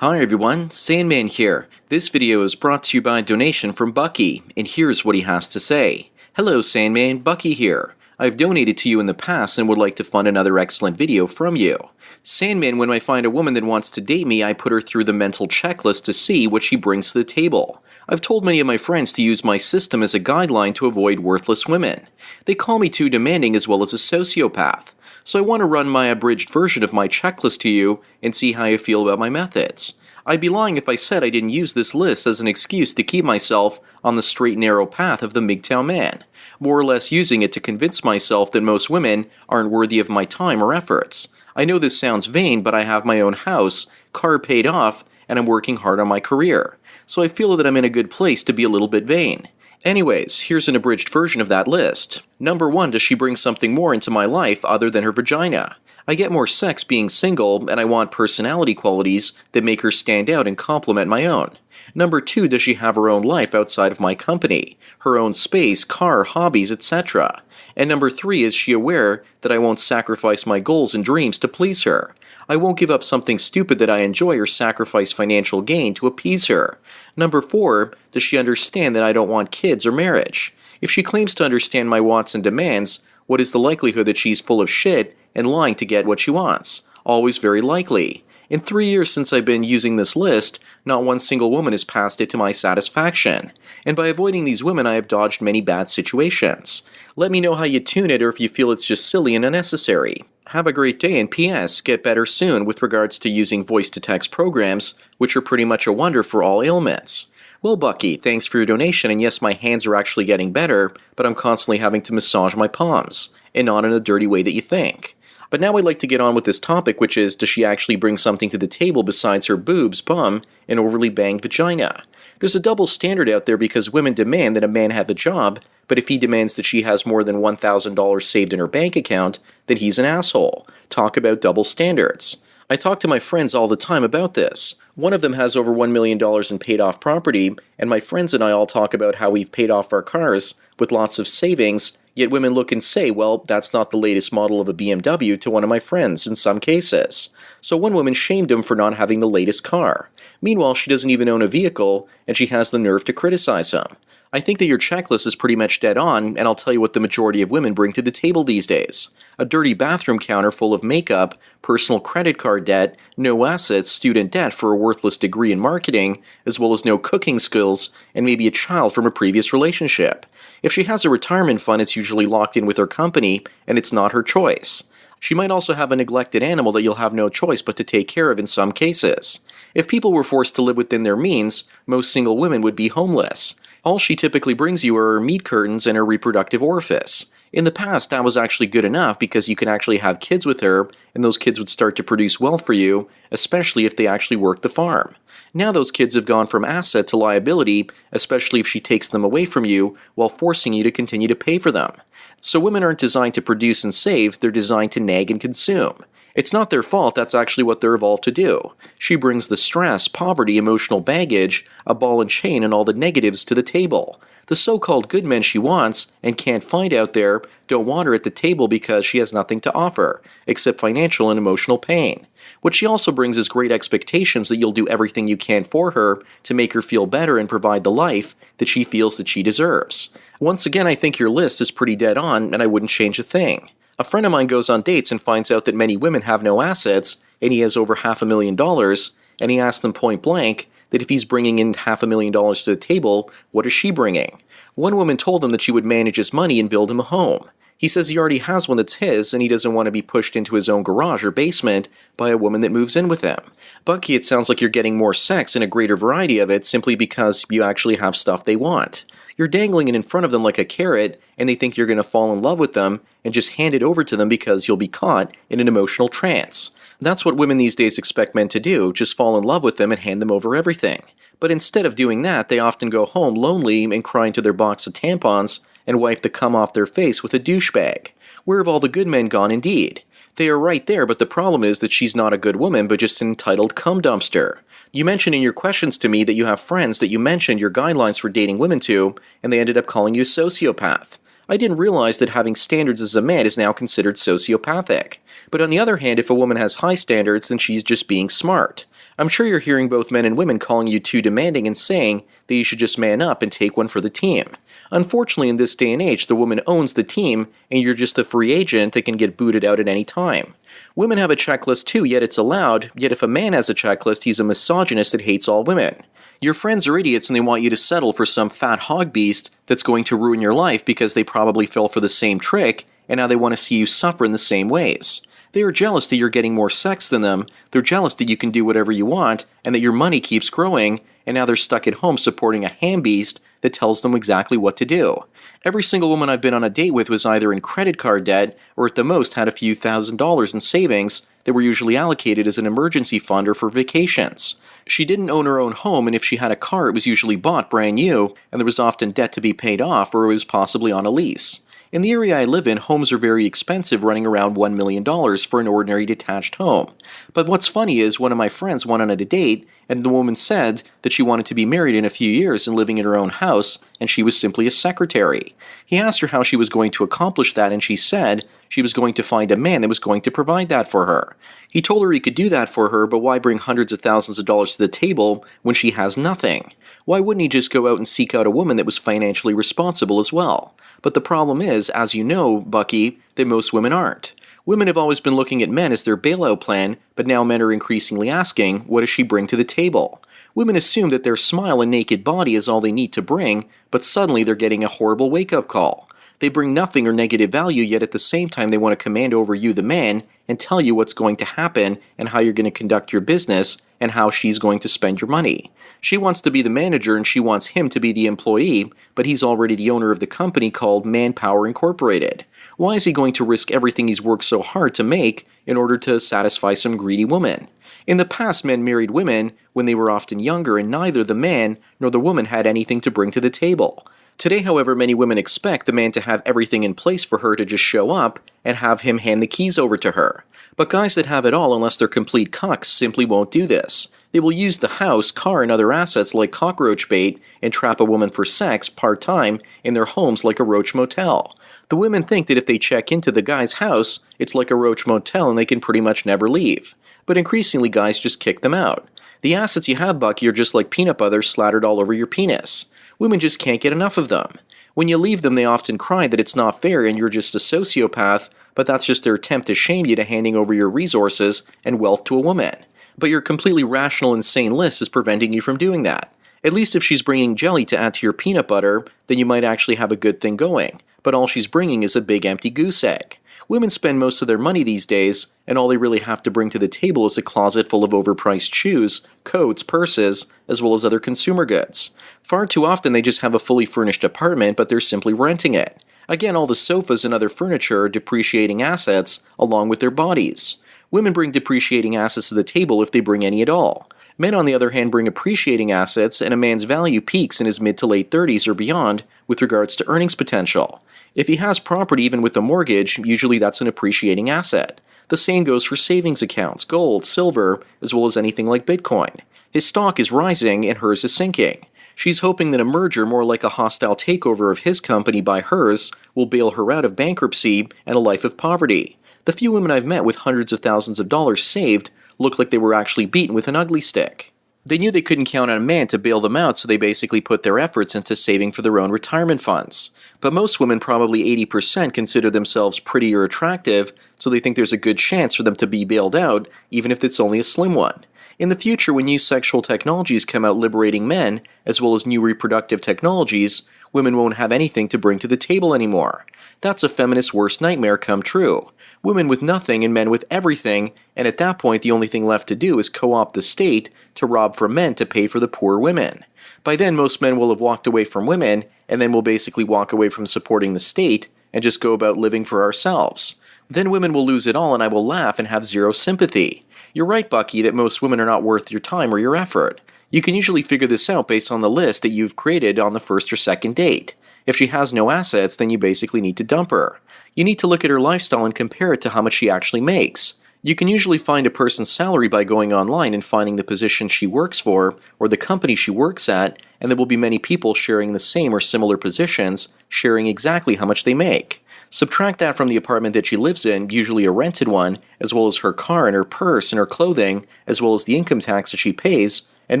Hi everyone, Sandman here. This video is brought to you by a donation from Bucky, and here's what he has to say. Hello Sandman, Bucky here. I've donated to you in the past and would like to fund another excellent video from you. Sandman, when I find a woman that wants to date me, I put her through the mental checklist to see what she brings to the table. I've told many of my friends to use my system as a guideline to avoid worthless women. They call me too demanding as well as a sociopath. So I want to run my abridged version of my checklist to you and see how you feel about my methods. I'd be lying if I said I didn't use this list as an excuse to keep myself on the straight and narrow path of the MGTOW man, more or less using it to convince myself that most women aren't worthy of my time or efforts. I know this sounds vain, but I have my own house, car paid off, and I'm working hard on my career. So I feel that I'm in a good place to be a little bit vain. Anyways, here's an abridged version of that list. Number 1, does she bring something more into my life other than her vagina? I get more sex being single, and I want personality qualities that make her stand out and complement my own. Number 2, does she have her own life outside of my company? Her own space, car, hobbies, etc. And number 3, is she aware that I won't sacrifice my goals and dreams to please her? I won't give up something stupid that I enjoy or sacrifice financial gain to appease her. Number 4, does she understand that I don't want kids or marriage? If she claims to understand my wants and demands, what is the likelihood that she's full of shit and lying to get what she wants? Always very likely. In 3 years since I've been using this list, not one single woman has passed it to my satisfaction. And by avoiding these women, I have dodged many bad situations. Let me know how you tune it or if you feel it's just silly and unnecessary. Have a great day, and P.S. Get better soon with regards to using voice-to-text programs, which are pretty much a wonder for all ailments. Well, Bucky, thanks for your donation, and yes, my hands are actually getting better, but I'm constantly having to massage my palms, and not in a dirty way that you think. But now I'd like to get on with this topic, which is, does she actually bring something to the table besides her boobs, bum, and overly banged vagina? There's a double standard out there because women demand that a man have a job, but if he demands that she has more than $1,000 saved in her bank account, then he's an asshole. Talk about double standards. I talk to my friends all the time about this. One of them has over $1 million in paid-off property, and my friends and I all talk about how we've paid off our cars with lots of savings, yet women look and say, well, that's not the latest model of a BMW to one of my friends in some cases. So one woman shamed him for not having the latest car. Meanwhile, she doesn't even own a vehicle, and she has the nerve to criticize him. I think that your checklist is pretty much dead on, and I'll tell you what the majority of women bring to the table these days. A dirty bathroom counter full of makeup, personal credit card debt, no assets, student debt for a worthless degree in marketing, as well as no cooking skills, and maybe a child from a previous relationship. If she has a retirement fund, it's usually locked in with her company, and it's not her choice. She might also have a neglected animal that you'll have no choice but to take care of in some cases. If people were forced to live within their means, most single women would be homeless. All she typically brings you are her meat curtains and her reproductive orifice. In the past, that was actually good enough because you could actually have kids with her, and those kids would start to produce wealth for you, especially if they actually worked the farm. Now those kids have gone from asset to liability, especially if she takes them away from you while forcing you to continue to pay for them. So women aren't designed to produce and save, they're designed to nag and consume. It's not their fault, that's actually what they're evolved to do. She brings the stress, poverty, emotional baggage, a ball and chain, and all the negatives to the table. The so-called good men she wants, and can't find out there, don't want her at the table because she has nothing to offer, except financial and emotional pain. What she also brings is great expectations that you'll do everything you can for her to make her feel better and provide the life that she feels that she deserves. Once again, I think your list is pretty dead on, and I wouldn't change a thing. A friend of mine goes on dates and finds out that many women have no assets, and he has over $500,000, and he asks them point blank that if he's bringing in $500,000 to the table, what is she bringing? One woman told him that she would manage his money and build him a home. He says he already has one that's his, and he doesn't want to be pushed into his own garage or basement by a woman that moves in with him. Bucky, it sounds like you're getting more sex and a greater variety of it simply because you actually have stuff they want. You're dangling it in front of them like a carrot, and they think you're going to fall in love with them and just hand it over to them because you'll be caught in an emotional trance. That's what women these days expect men to do, just fall in love with them and hand them over everything. But instead of doing that, they often go home lonely and cry into their box of tampons and wipe the cum off their face with a douchebag. Where have all the good men gone indeed? They are right there, but the problem is that she's not a good woman, but just an entitled cum dumpster. You mentioned in your questions to me that you have friends that you mentioned your guidelines for dating women to, and they ended up calling you a sociopath. I didn't realize that having standards as a man is now considered sociopathic. But on the other hand, if a woman has high standards, then she's just being smart. I'm sure you're hearing both men and women calling you too demanding and saying that you should just man up and take one for the team. Unfortunately, in this day and age, the woman owns the team, and you're just a free agent that can get booted out at any time. Women have a checklist too, yet it's allowed, yet if a man has a checklist, he's a misogynist that hates all women. Your friends are idiots and they want you to settle for some fat hog beast that's going to ruin your life because they probably fell for the same trick, and now they want to see you suffer in the same ways. They are jealous that you're getting more sex than them, they're jealous that you can do whatever you want, and that your money keeps growing, and now they're stuck at home supporting a ham beast that tells them exactly what to do. Every single woman I've been on a date with was either in credit card debt, or at the most had a few $1,000s in savings that were usually allocated as an emergency fund or for vacations. She didn't own her own home, and if she had a car, it was usually bought brand new, and there was often debt to be paid off, or it was possibly on a lease. In the area I live in, homes are very expensive, running around $1 million for an ordinary detached home. But what's funny is one of my friends went on a date, and the woman said that she wanted to be married in a few years and living in her own house, and she was simply a secretary. He asked her how she was going to accomplish that, and she said she was going to find a man that was going to provide that for her. He told her he could do that for her, but why bring hundreds of thousands of dollars to the table when she has nothing? Why wouldn't he just go out and seek out a woman that was financially responsible as well? But the problem is, as you know, Bucky, that most women aren't. Women have always been looking at men as their bailout plan, but now men are increasingly asking, what does she bring to the table? Women assume that their smile and naked body is all they need to bring, but suddenly they're getting a horrible wake-up call. They bring nothing or negative value, yet at the same time they want to command over you, the man, and tell you what's going to happen and how you're going to conduct your business and how she's going to spend your money. She wants to be the manager and she wants him to be the employee, but he's already the owner of the company called Manpower Incorporated. Why is he going to risk everything he's worked so hard to make in order to satisfy some greedy woman? In the past, men married women when they were often younger, and neither the man nor the woman had anything to bring to the table. Today, however, many women expect the man to have everything in place for her to just show up and have him hand the keys over to her. But guys that have it all, unless they're complete cucks, simply won't do this. They will use the house, car, and other assets like cockroach bait and trap a woman for sex part-time in their homes like a roach motel. The women think that if they check into the guy's house, it's like a roach motel and they can pretty much never leave. But increasingly guys just kick them out. The assets you have, Bucky, are just like peanut butter slattered all over your penis. Women just can't get enough of them. When you leave them, they often cry that it's not fair and you're just a sociopath, but that's just their attempt to shame you to handing over your resources and wealth to a woman. But your completely rational, insane list is preventing you from doing that. At least if she's bringing jelly to add to your peanut butter, then you might actually have a good thing going. But all she's bringing is a big empty goose egg. Women spend most of their money these days, and all they really have to bring to the table is a closet full of overpriced shoes, coats, purses, as well as other consumer goods. Far too often they just have a fully furnished apartment, but they're simply renting it. Again, all the sofas and other furniture are depreciating assets along with their bodies. Women bring depreciating assets to the table if they bring any at all. Men, on the other hand, bring appreciating assets, and a man's value peaks in his mid to late 30s or beyond with regards to earnings potential. If he has property even with a mortgage, usually that's an appreciating asset. The same goes for savings accounts, gold, silver, as well as anything like Bitcoin. His stock is rising and hers is sinking. She's hoping that a merger, more like a hostile takeover of his company by hers, will bail her out of bankruptcy and a life of poverty. The few women I've met with hundreds of thousands of dollars saved look like they were actually beaten with an ugly stick. They knew they couldn't count on a man to bail them out, so they basically put their efforts into saving for their own retirement funds. But most women, probably 80%, consider themselves pretty or attractive, so they think there's a good chance for them to be bailed out, even if it's only a slim one. In the future, when new sexual technologies come out liberating men, as well as new reproductive technologies, women won't have anything to bring to the table anymore. That's a feminist's worst nightmare come true. Women with nothing and men with everything, and at that point the only thing left to do is co-opt the state to rob from men to pay for the poor women. By then most men will have walked away from women, and then we'll basically walk away from supporting the state and just go about living for ourselves. Then women will lose it all and I will laugh and have zero sympathy. You're right, Bucky, that most women are not worth your time or your effort. You can usually figure this out based on the list that you've created on the first or second date. If she has no assets, then you basically need to dump her. You need to look at her lifestyle and compare it to how much she actually makes. You can usually find a person's salary by going online and finding the position she works for or the company she works at, and there will be many people sharing the same or similar positions, sharing exactly how much they make. Subtract that from the apartment that she lives in, usually a rented one, as well as her car and her purse and her clothing, as well as the income tax that she pays, and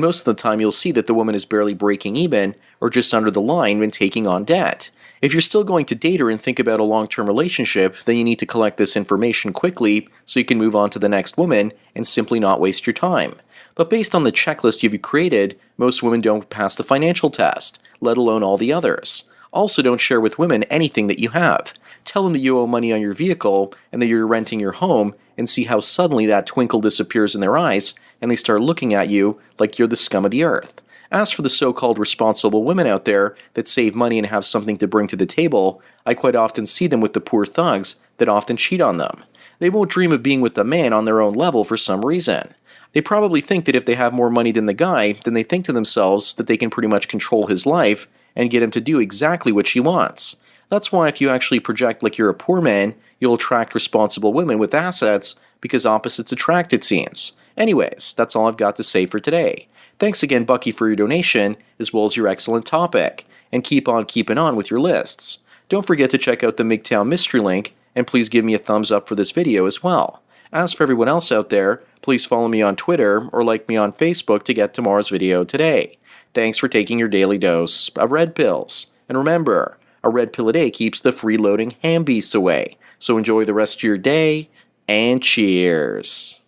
most of the time you'll see that the woman is barely breaking even or just under the line when taking on debt. If you're still going to date her and think about a long-term relationship, then you need to collect this information quickly so you can move on to the next woman and simply not waste your time. But based on the checklist you've created, most women don't pass the financial test, let alone all the others. Also, don't share with women anything that you have. Tell them that you owe money on your vehicle and that you're renting your home, and see how suddenly that twinkle disappears in their eyes and they start looking at you like you're the scum of the earth. As for the so-called responsible women out there that save money and have something to bring to the table, I quite often see them with the poor thugs that often cheat on them. They won't dream of being with a man on their own level for some reason. They probably think that if they have more money than the guy, then they think to themselves that they can pretty much control his life and get him to do exactly what she wants. That's why if you actually project like you're a poor man, you'll attract responsible women with assets because opposites attract, it seems. Anyways, that's all I've got to say for today. Thanks again, Bucky, for your donation, as well as your excellent topic. And keep on keeping on with your lists. Don't forget to check out the MGTOW mystery link, and please give me a thumbs up for this video as well. As for everyone else out there, please follow me on Twitter or like me on Facebook to get tomorrow's video today. Thanks for taking your daily dose of red pills. And remember, a red pill a day keeps the freeloading ham beasts away. So enjoy the rest of your day, and cheers.